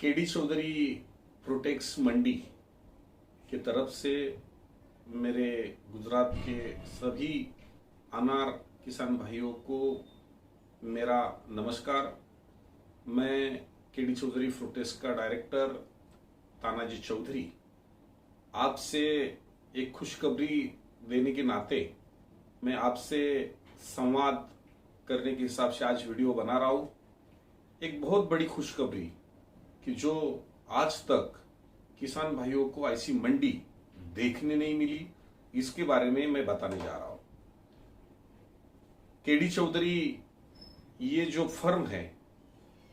KD Chaudhary प्रोटेक्स मंडी की तरफ से मेरे गुजरात के सभी अनार किसान भाइयों को मेरा नमस्कार। मैं केडी चौधरी फ्रूटेक्स का डायरेक्टर तानाजी चौधरी आपसे एक खुशखबरी देने के नाते मैं आपसे संवाद करने के हिसाब से आज वीडियो बना रहा हूं। एक बहुत बड़ी खुशखबरी कि जो आज तक किसान भाइयों को ऐसी मंडी देखने नहीं मिली, इसके बारे में मैं बताने जा रहा हूं। केडी चौधरी ये जो फर्म है,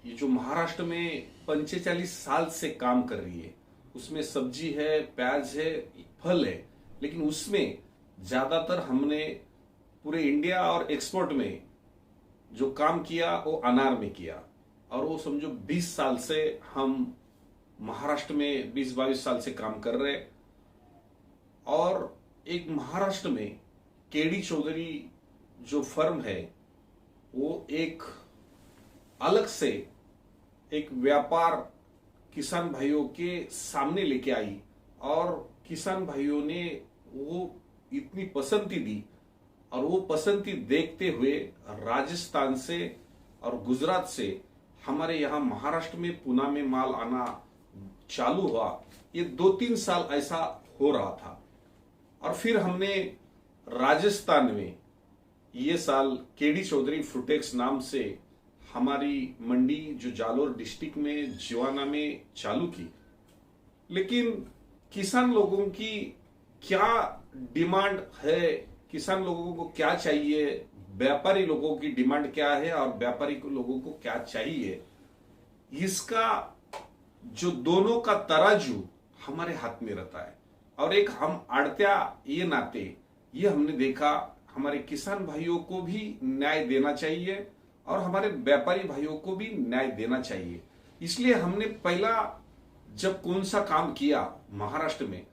ये जो महाराष्ट्र में 45 साल से काम कर रही है, उसमें सब्जी है, प्याज है, फल है, लेकिन उसमें ज्यादातर हमने पूरे इंडिया और एक्सपोर्ट में जो काम किया वो अनार में किया। और वो समझो 20 साल से हम महाराष्ट्र में 20-22 साल से काम कर रहे। और एक महाराष्ट्र में केडी चौधरी जो फर्म है वो एक अलग से एक व्यापार किसान भाइयों के सामने लेके आई और किसान भाइयों ने वो इतनी पसंदी दी और वो पसंदी देखते हुए राजस्थान से और गुजरात से हमारे यहाँ महाराष्ट्र में पुणे में माल आना चालू हुआ। ये 2-3 साल ऐसा हो रहा था और फिर हमने राजस्थान में ये साल केडी चौधरी फ्रूटेक्स नाम से हमारी मंडी जो जालोर डिस्ट्रिक्ट में जिवाना में चालू की। लेकिन किसान लोगों की क्या डिमांड है, किसान लोगों को क्या चाहिए, व्यापारी लोगों की डिमांड क्या है और व्यापारी लोगों को क्या चाहिए, इसका जो दोनों का तराजू हमारे हाथ में रहता है। और एक हम आड़त्या ये नाते ये हमने देखा हमारे किसान भाइयों को भी न्याय देना चाहिए और हमारे व्यापारी भाइयों को भी न्याय देना चाहिए। इसलिए हमने पहला जब कौन सा काम किया महाराष्ट्र में,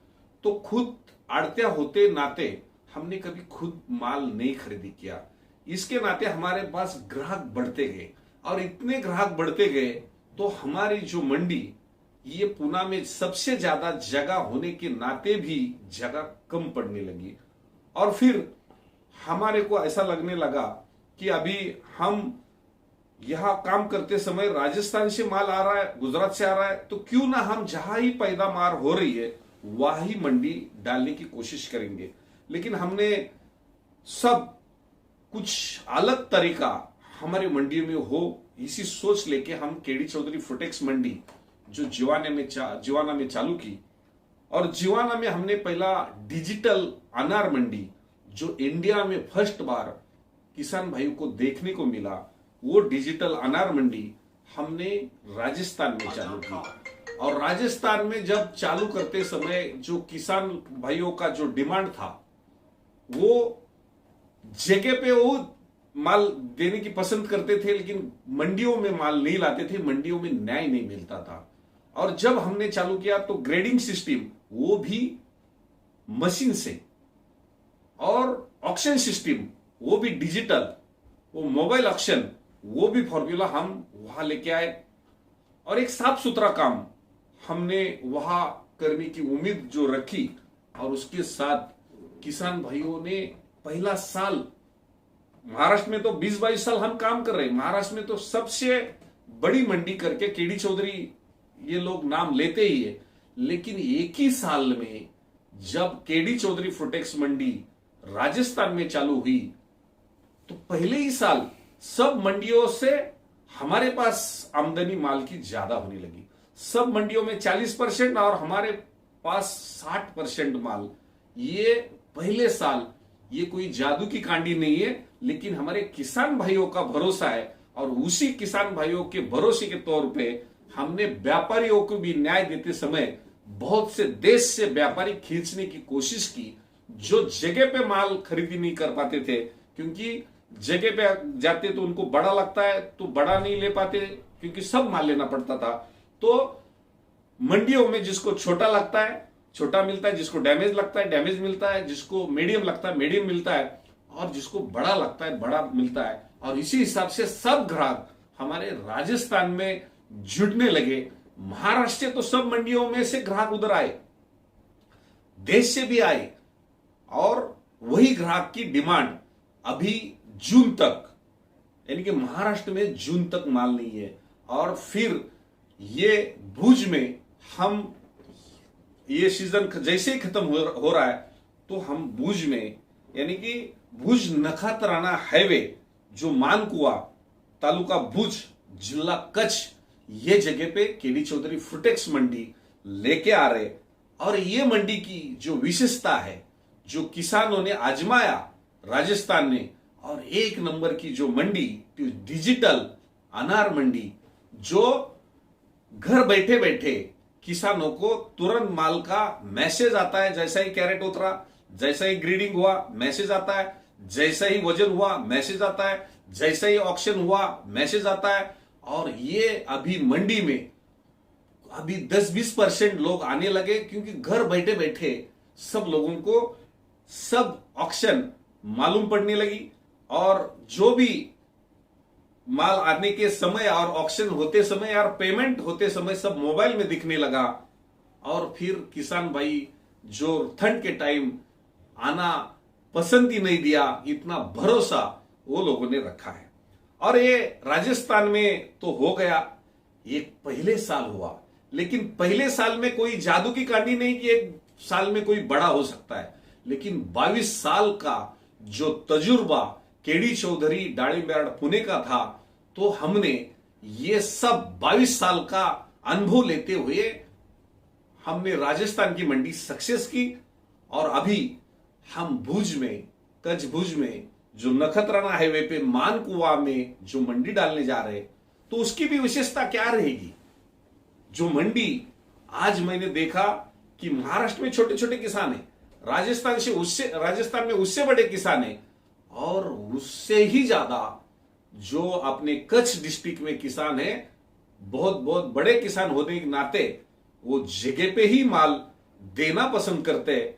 तो खुद आड़त्या होते नाते हमने कभी खुद माल नहीं खरीदी किया। इसके नाते हमारे पास ग्राहक बढ़ते गए और इतने ग्राहक बढ़ते गए तो हमारी जो मंडी ये पुणे में सबसे ज्यादा जगह होने के नाते भी जगह कम पड़ने लगी। और फिर हमारे को ऐसा लगने लगा कि अभी हम यहां काम करते समय राजस्थान से माल आ रहा है, गुजरात से आ रहा है, तो क्यों ना हम जहां ही पैदावार हो रही है वही मंडी डालने की कोशिश करेंगे। लेकिन हमने सब कुछ अलग तरीका हमारी मंडी में हो, इसी सोच लेके हम केडी चौधरी फ्रूटेक्स मंडी जो जिवाना में चालू की। और जिवाना में हमने पहला डिजिटल अनार मंडी जो इंडिया में फर्स्ट बार किसान भाइयों को देखने को मिला, वो डिजिटल अनार मंडी हमने राजस्थान में चालू की। और राजस्थान में जब चालू करते समय जो किसान भाइयों का जो डिमांड था, वो जगह पे वो माल देने की पसंद करते थे, लेकिन मंडियों में माल नहीं लाते थे, मंडियों में न्याय नहीं मिलता था। और जब हमने चालू किया तो ग्रेडिंग सिस्टम वो भी मशीन से और ऑक्शन सिस्टम वो भी डिजिटल, वो मोबाइल ऑक्शन वो भी फॉर्मूला हम वहां लेके आए और एक साफ सुथरा काम हमने वहां करने की उम्मीद जो रखी। और उसके साथ किसान भाइयों ने पहला साल महाराष्ट्र में तो 20-22 साल हम काम कर रहे हैं, महाराष्ट्र में तो सबसे बड़ी मंडी करके केडी चौधरी ये लोग नाम लेते ही है। लेकिन एक ही साल में जब केडी चौधरी फ्रूटेक्स मंडी राजस्थान में चालू हुई तो पहले ही साल सब मंडियों से हमारे पास आमदनी माल की ज्यादा होने लगी। सब मंडियों में 40% और हमारे पास 60% माल। ये पहले साल, ये कोई जादू की कांडी नहीं है, लेकिन हमारे किसान भाइयों का भरोसा है। और उसी किसान भाइयों के भरोसे के तौर पे हमने व्यापारियों को भी न्याय देते समय बहुत से देश से व्यापारी खींचने की कोशिश की जो जगह पे माल खरीदी नहीं कर पाते थे, क्योंकि जगह पे जाते तो उनको बड़ा लगता है तो बड़ा नहीं ले पाते क्योंकि सब माल लेना पड़ता था। तो मंडियों में जिसको छोटा लगता है छोटा मिलता है, जिसको डैमेज लगता है डैमेज मिलता है, जिसको मीडियम लगता है मीडियम मिलता है, और जिसको बड़ा लगता है बड़ा मिलता है। और इसी हिसाब से सब ग्राहक हमारे राजस्थान में जुटने लगे महाराष्ट्र से तो सब मंडियों में से ग्राहक उधर आए, देश से भी आए, और वही ग्राहक की डिमांड अभी जून तक, यानी कि महाराष्ट्र में जून तक माल नहीं है। और फिर ये भुज में हम ये सीजन जैसे ही खत्म हो रहा है तो हम भुज में, यानी कि भुज नखात्राणा हाईवे जो मानकुआ तालुका भुज जिला कच्छ, ये जगह पे केडी चौधरी फ्रूटेक्स मंडी लेके आ रहे। और ये मंडी की जो विशेषता है, जो किसानों ने आजमाया राजस्थान ने, और एक नंबर की जो मंडी डिजिटल अनार मंडी, जो घर बैठे बैठे किसानों को तुरंत माल का मैसेज आता है, जैसा ही कैरेट उतरा, जैसा ही ग्रीडिंग हुआ मैसेज आता है, जैसा ही वजन हुआ मैसेज आता है, जैसा ही ऑक्शन हुआ मैसेज आता है। और ये अभी मंडी में अभी 10-20% लोग आने लगे, क्योंकि घर बैठे बैठे सब लोगों को सब ऑक्शन मालूम पड़ने लगी, और जो भी माल आने के समय और ऑक्शन होते समय और पेमेंट होते समय सब मोबाइल में दिखने लगा। और फिर किसान भाई जो ठंड के टाइम आना पसंद ही नहीं दिया, इतना भरोसा वो लोगों ने रखा है। और ये राजस्थान में तो हो गया, ये पहले साल हुआ, लेकिन पहले साल में कोई जादू की कहानी नहीं कि एक साल में कोई बड़ा हो सकता है, लेकिन 22 साल का जो तजुर्बा केडी चौधरी दाड़ीमयार्ड पुणे का था, तो हमने ये सब 22 साल का अनुभव लेते हुए हमने राजस्थान की मंडी सक्सेस की। और अभी हम भुज में, कच्छ भुज में जो नखत्राना हाईवे पे मानकुआ में जो मंडी डालने जा रहे, तो उसकी भी विशेषता क्या रहेगी। जो मंडी आज मैंने देखा कि महाराष्ट्र में छोटे छोटे किसान हैं, राजस्थान में उससे बड़े किसान हैं, और उससे ही ज्यादा जो अपने कच्छ डिस्ट्रिक्ट में किसान है, बहुत बहुत बड़े किसान होने के नाते वो जगह पे ही माल देना पसंद करते हैं,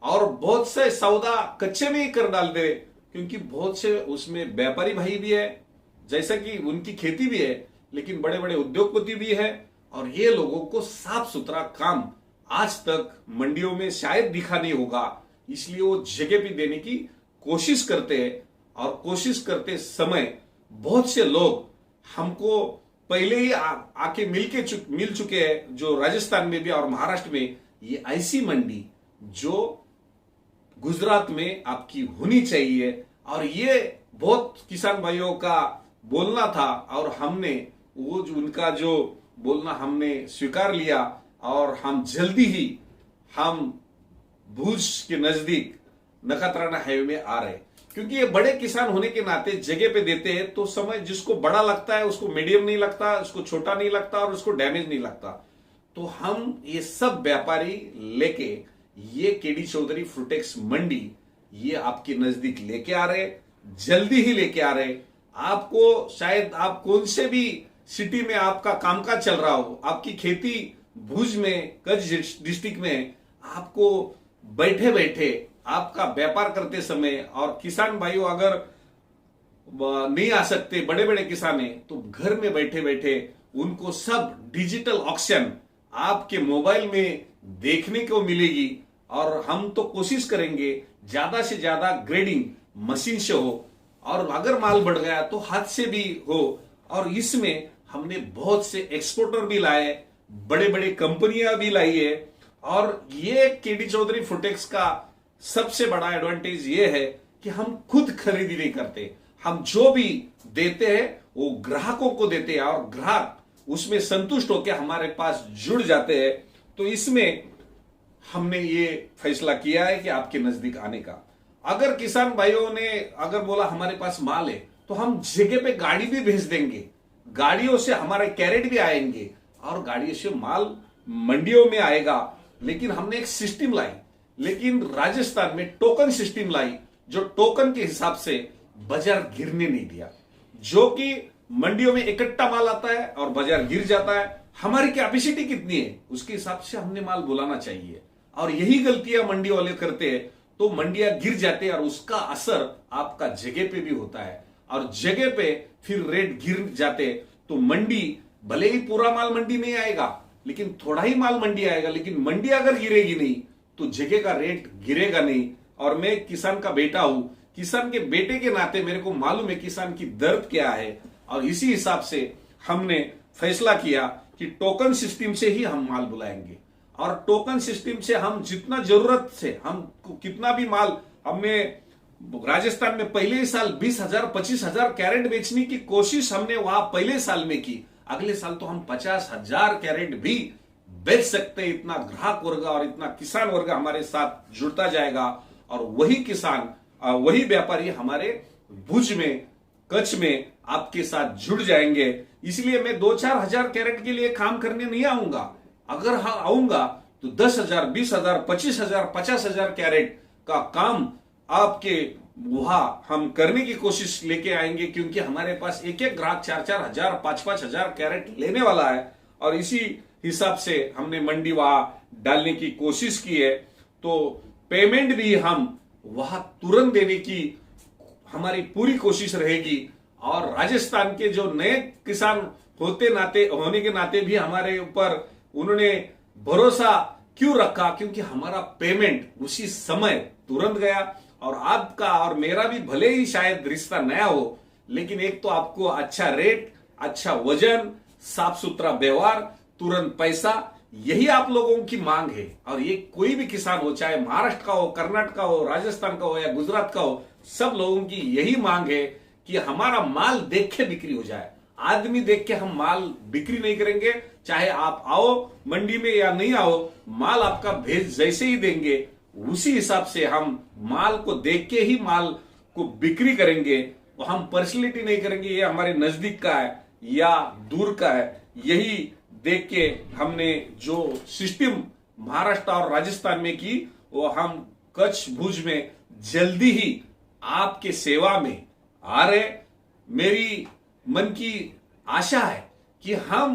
और बहुत से सौदा कच्चे में ही कर डाल दे, क्योंकि बहुत से उसमें व्यापारी भाई भी है, जैसा कि उनकी खेती भी है, लेकिन बड़े बड़े उद्योगपति भी है। और ये लोगों को साफ सुथरा काम आज तक मंडियों में शायद दिखा नहीं होगा, इसलिए वो जगह पे देने की कोशिश करते हैं। और कोशिश करते समय बहुत से लोग हमको पहले ही आके मिल चुके हैं, जो राजस्थान में भी और महाराष्ट्र में। ये ऐसी मंडी जो गुजरात में आपकी होनी चाहिए, और ये बहुत किसान भाइयों का बोलना था, और हमने वो जो उनका जो बोलना हमने स्वीकार लिया, और हम जल्दी ही हम भुज के नजदीक नखत्राना हाईवे में आ रहे, क्योंकि ये बड़े किसान होने के नाते जगह पे देते हैं, तो समय जिसको बड़ा लगता है उसको मीडियम नहीं लगता, उसको छोटा नहीं लगता, और उसको डैमेज नहीं लगता। तो हम ये सब व्यापारी लेके ये केडी चौधरी फ्रूटेक्स मंडी ये आपके नजदीक लेके आ रहे, जल्दी ही लेके आ रहे। आपको शायद आप कौन से भी सिटी में आपका कामकाज चल रहा हो, आपकी खेती भुज में, कच्छ डिस्ट्रिक्ट में, आपको बैठे बैठे आपका व्यापार करते समय, और किसान भाइयों अगर नहीं आ सकते, बड़े बड़े किसान हैं, तो घर में बैठे बैठे उनको सब डिजिटल ऑक्शन आपके मोबाइल में देखने को मिलेगी। और हम तो कोशिश करेंगे ज्यादा से ज्यादा ग्रेडिंग मशीन से हो, और अगर माल बढ़ गया तो हाथ से भी हो। और इसमें हमने बहुत से एक्सपोर्टर भी लाए, बड़े बड़े कंपनियां भी लाई है। और ये केडी चौधरी फ्रूटेक्स का सबसे बड़ा एडवांटेज ये है कि हम खुद खरीदी नहीं करते, हम जो भी देते हैं वो ग्राहकों को देते हैं, और ग्राहक उसमें संतुष्ट होकर हमारे पास जुड़ जाते हैं। तो इसमें हमने ये फैसला किया है कि आपके नजदीक आने का। अगर किसान भाइयों ने अगर बोला हमारे पास माल है, तो हम जगह पे गाड़ी भी भेज देंगे, गाड़ियों से हमारे कैरेट भी आएंगे, और गाड़ियों से माल मंडियों में आएगा। लेकिन हमने एक सिस्टम लाई, लेकिन राजस्थान में टोकन सिस्टम लाई, जो टोकन के हिसाब से बाजार गिरने नहीं दिया। जो कि मंडियों में इकट्ठा माल आता है और बाजार गिर जाता है, हमारी कैपेसिटी कितनी है उसके हिसाब से हमने माल बुलाना चाहिए। और यही गलतियां मंडी वाले करते हैं, तो मंडियां गिर जाते हैं, और उसका असर आपका जगह पे भी होता है, और जगह पे फिर रेट गिर जाते, तो मंडी भले ही पूरा माल मंडी नहीं आएगा, लेकिन थोड़ा ही माल मंडी आएगा, लेकिन मंडी अगर गिरेगी नहीं तो जगह का रेट गिरेगा नहीं। और मैं किसान का बेटा हूं, किसान के बेटे के नाते मेरे को मालूम है किसान की दर्द क्या है, और इसी हिसाब से हमने फैसला किया कि टोकन सिस्टम से ही हम माल बुलाएंगे। और टोकन सिस्टम से हम जितना जरूरत से हमको कितना भी माल, हमने राजस्थान में पहले ही साल 20,000 25,000 कैरेट बेचने की कोशिश हमने वहां पहले साल में की। अगले साल तो हम 50,000 कैरेट भी बेच सकते हैं। इतना ग्राहक वर्ग और इतना किसान वर्ग हमारे साथ जुड़ता जाएगा, और वही किसान वही व्यापारी हमारे भुज में, कच्छ में आपके साथ जुड़ जाएंगे। इसलिए मैं 2-4 हजार कैरेट के लिए काम करने नहीं आऊंगा। अगर हाँ आऊंगा तो 10,000 20,000 25,000 50,000 कैरेट का काम आपके वहां हम करने की कोशिश लेके आएंगे, क्योंकि हमारे पास एक एक ग्राहक 4-4 हजार 5-5 हजार कैरेट लेने वाला है। और इसी हिसाब से हमने मंडी वहां डालने की कोशिश की है। तो पेमेंट भी हम वहां तुरंत देने की हमारी पूरी कोशिश रहेगी। और राजस्थान के जो नए किसान होने के नाते भी हमारे ऊपर उन्होंने भरोसा क्यों रखा, क्योंकि हमारा पेमेंट उसी समय तुरंत गया। और आपका और मेरा भी भले ही शायद रिश्ता नया हो, लेकिन एक तो आपको अच्छा रेट, अच्छा वजन, साफ सुथरा व्यवहार, तुरंत पैसा, यही आप लोगों की मांग है। और ये कोई भी किसान हो, चाहे महाराष्ट्र का हो, कर्नाटक का हो, राजस्थान का हो या गुजरात का हो, सब लोगों की यही मांग है कि हमारा माल देख के बिक्री हो जाए। आदमी देख के हम माल बिक्री नहीं करेंगे। चाहे आप आओ मंडी में या नहीं आओ, माल आपका भेज जैसे ही देंगे उसी हिसाब से हम माल को देख के ही माल को बिक्री करेंगे। वो हम पर्सनलिटी नहीं करेंगे ये हमारे नजदीक का है या दूर का है। यही देख के हमने जो सिस्टम महाराष्ट्र और राजस्थान में की, वो हम कच्छ भुज में जल्दी ही आपके सेवा में आ रहे। मेरी मन की आशा है कि हम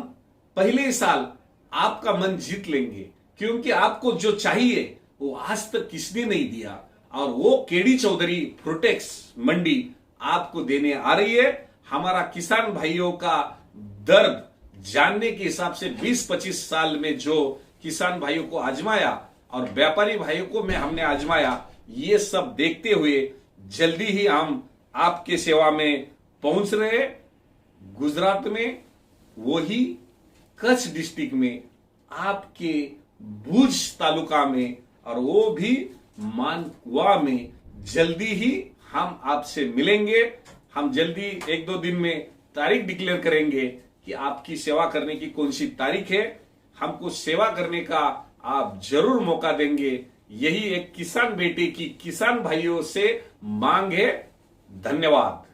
पहले साल आपका मन जीत लेंगे, क्योंकि आपको जो चाहिए वो आज तक किसने नहीं दिया, और वो केडी चौधरी फ्रूटेक्स मंडी आपको देने आ रही है। हमारा किसान भाइयों का दर्द जानने के हिसाब से 20-25 साल में जो किसान भाइयों को आजमाया और व्यापारी भाइयों को हमने आजमाया, ये सब देखते हुए जल्दी ही हम आपके सेवा में पहुंच रहे। गुजरात में, वही कच्छ डिस्ट्रिक्ट में, आपके भुज तालुका में, और वो भी मानकुआ में जल्दी ही हम आपसे मिलेंगे। हम जल्दी 1-2 दिन में तारीख डिक्लेयर करेंगे कि आपकी सेवा करने की कौन सी तारीख है। हमको सेवा करने का आप जरूर मौका देंगे, यही एक किसान बेटे की किसान भाइयों से मांग है। धन्यवाद।